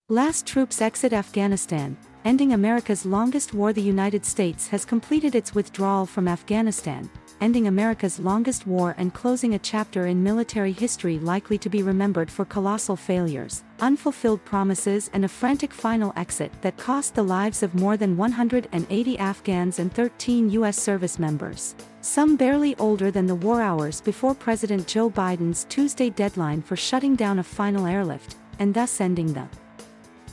Last troops exit Afghanistan, ending America's longest war. The United States has completed its withdrawal from Afghanistan, ending America's longest war and closing a chapter in military history likely to be remembered for colossal failures, unfulfilled promises and a frantic final exit that cost the lives of more than 180 Afghans and 13 U.S. service members, some barely older than the warHours before President Joe Biden's Tuesday deadline for shutting down a final airlift, and thus ending the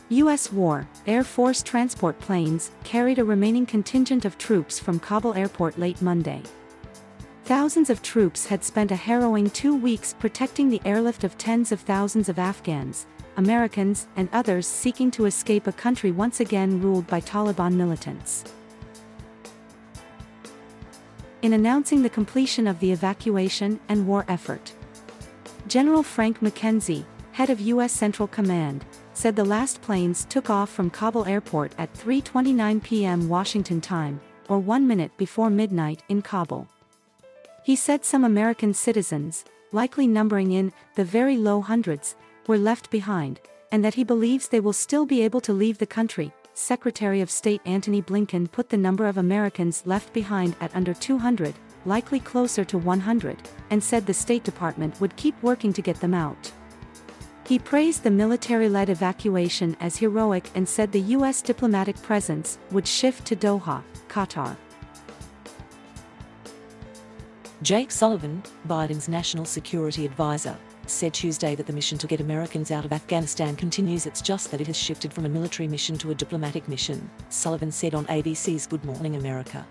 U.S. war. Air Force transport planes carried a remaining contingent of troops from Kabul airport late Monday. Thousands of troops had spent a harrowing 2 weeks protecting the airlift of tens of thousands of Afghans, Americans, and others seeking to escape a country once again ruled by Taliban militants. In announcing the completion of the evacuation and war effort, General Frank McKenzie, head of U.S. Central Command, said the last planes took off from Kabul airport at 3:29 p.m. Washington time, or 1 minute before midnight in Kabul. He said some American citizens, likely numbering in the very low hundreds, were left behind, and that he believes they will still be able to leave the country. Secretary of State Antony Blinken put the number of Americans left behind at under 200, likely closer to 100, and said the State Department would keep working to get them out. He praised the military-led evacuation as heroic and said the U.S. diplomatic presence would shift to Doha, Qatar. Jake Sullivan, Biden's national security advisor, said Tuesday that the mission to get Americans out of Afghanistan continues. It's just that it has shifted from a military mission to a diplomatic mission, Sullivan said on ABC's Good Morning America.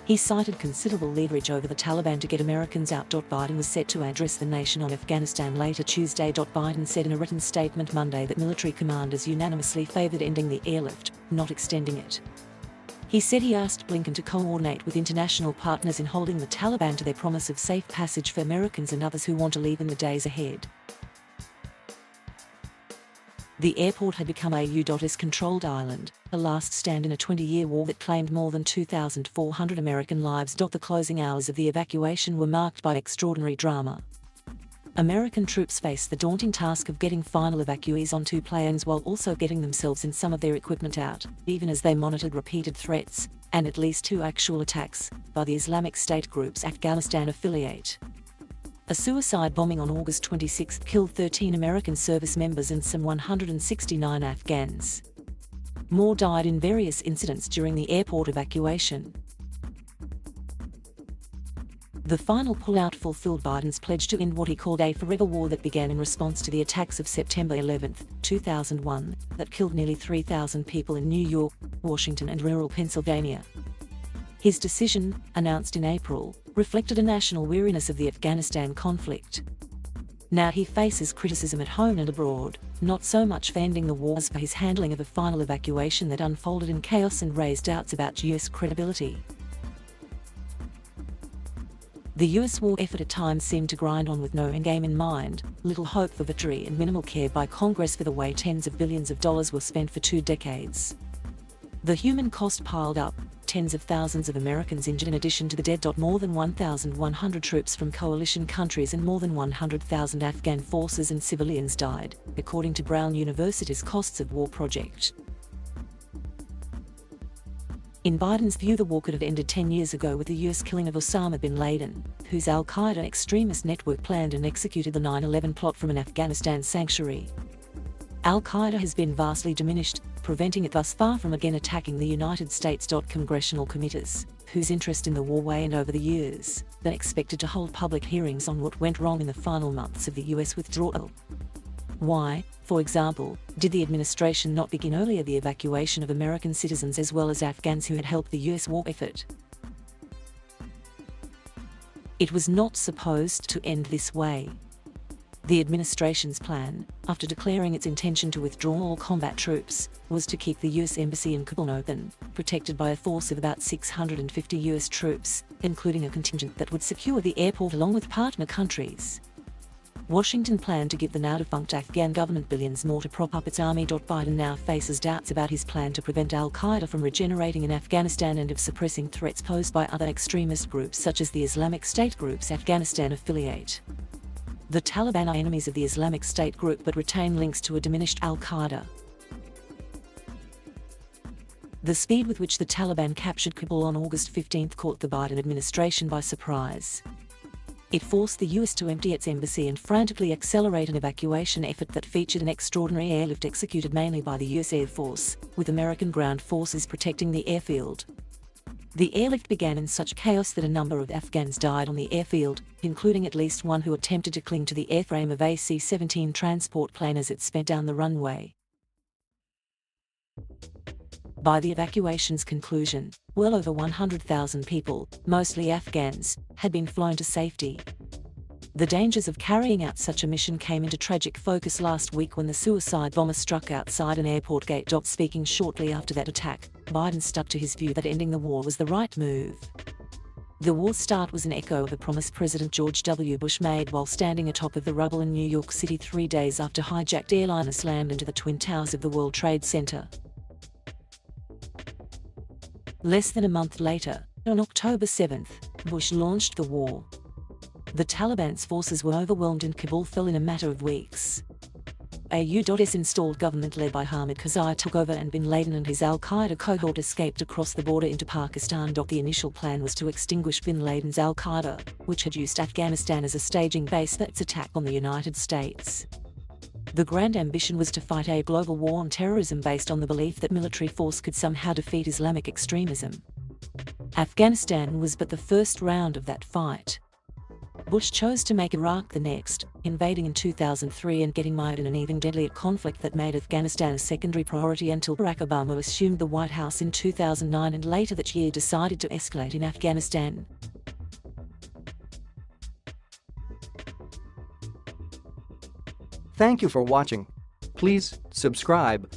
He cited considerable leverage over the Taliban to get Americans out. Biden was set to address the nation on Afghanistan later Tuesday. Biden said in a written statement Monday that military commanders unanimously favored ending the airlift, not extending it. He said he asked Blinken to coordinate with international partners in holding the Taliban to their promise of safe passage for Americans and others who want to leave in the days ahead. The airport had become a U.S.-controlled island, a last stand in a 20-year war that claimed more than 2,400 American lives. The closing hours of the evacuation were marked by extraordinary drama. American troops faced the daunting task of getting final evacuees onto planes while also getting themselves and some of their equipment out, even as they monitored repeated threats, and at least 2 actual attacks, by the Islamic State group's Afghanistan affiliate. A suicide bombing on August 26 killed 13 American service members and some 169 Afghans. More died in various incidents during the airport evacuation. The final pullout fulfilled Biden's pledge to end what he called a forever war that began in response to the attacks of September 11, 2001, that killed nearly 3,000 people in New York, Washington and rural Pennsylvania. His decision, announced in April, reflected a national weariness of the Afghanistan conflict. Now he faces criticism at home and abroad, not so much for ending the war as for his handling of a final evacuation that unfolded in chaos and raised doubts about U.S. credibility. The U.S. war effort at times seemed to grind on with no endgame in mind, little hope for victory and minimal care by Congress for the way tens of billions of dollars were spent for 2 decades. The human cost piled up, tens of thousands of Americans injured in addition to the dead. More than 1,100 troops from coalition countries and more than 100,000 Afghan forces and civilians died, according to Brown University's Costs of War project. In Biden's view, the war could have ended 10 years ago with the U.S. killing of Osama bin Laden, whose al-Qaeda extremist network planned and executed the 9/11 plot from an Afghanistan sanctuary. Al-Qaeda has been vastly diminished, preventing it thus far from again attacking the United States. Congressional committees, whose interest in the war waned over the years, are expected to hold public hearings on what went wrong in the final months of the U.S. withdrawal. Why, for example, did the administration not begin earlier the evacuation of American citizens as well as Afghans who had helped the U.S. war effort? It was not supposed to end this way. The administration's plan, after declaring its intention to withdraw all combat troops, was to keep the U.S. Embassy in Kabul open, protected by a force of about 650 U.S. troops, including a contingent that would secure the airport along with partner countries. Washington planned to give the now-defunct Afghan government billions more to prop up its army. Biden now faces doubts about his plan to prevent al-Qaeda from regenerating in Afghanistan and of suppressing threats posed by other extremist groups such as the Islamic State group's Afghanistan affiliate. The Taliban are enemies of the Islamic State group but retain links to a diminished al-Qaeda. The speed with which the Taliban captured Kabul on August 15 caught the Biden administration by surprise. It forced the US to empty its embassy and frantically accelerate an evacuation effort that featured an extraordinary airlift executed mainly by the US Air Force, with American ground forces protecting the airfield. The airlift began in such chaos that a number of Afghans died on the airfield, including at least one who attempted to cling to the airframe of a C-17 transport plane as it sped down the runway. By the evacuation's conclusion, well over 100,000 people, mostly Afghans, had been flown to safety. The dangers of carrying out such a mission came into tragic focus last week when the suicide bomber struck outside an airport gate. Speaking shortly after that attack, Biden stuck to his view that ending the war was the right move. The war's start was an echo of a promise President George W. Bush made while standing atop of the rubble in New York City 3 days after hijacked airliner slammed into the Twin Towers of the World Trade Center. Less than a month later, on October 7, Bush launched the war. The Taliban's forces were overwhelmed and Kabul fell in a matter of weeks. A U.S. installed government led by Hamid Karzai took over and bin Laden and his al-Qaeda cohort escaped across the border into Pakistan. The initial plan was to extinguish bin Laden's al-Qaeda, which had used Afghanistan as a staging base for its attack on the United States. The grand ambition was to fight a global war on terrorism based on the belief that military force could somehow defeat Islamic extremism. Afghanistan was but the first round of that fight. Bush chose to make Iraq the next, invading in 2003 and getting mired in an even deadlier conflict that made Afghanistan a secondary priority until Barack Obama assumed the White House in 2009 and later that year decided to escalate in Afghanistan. Thank you for watching. Please subscribe,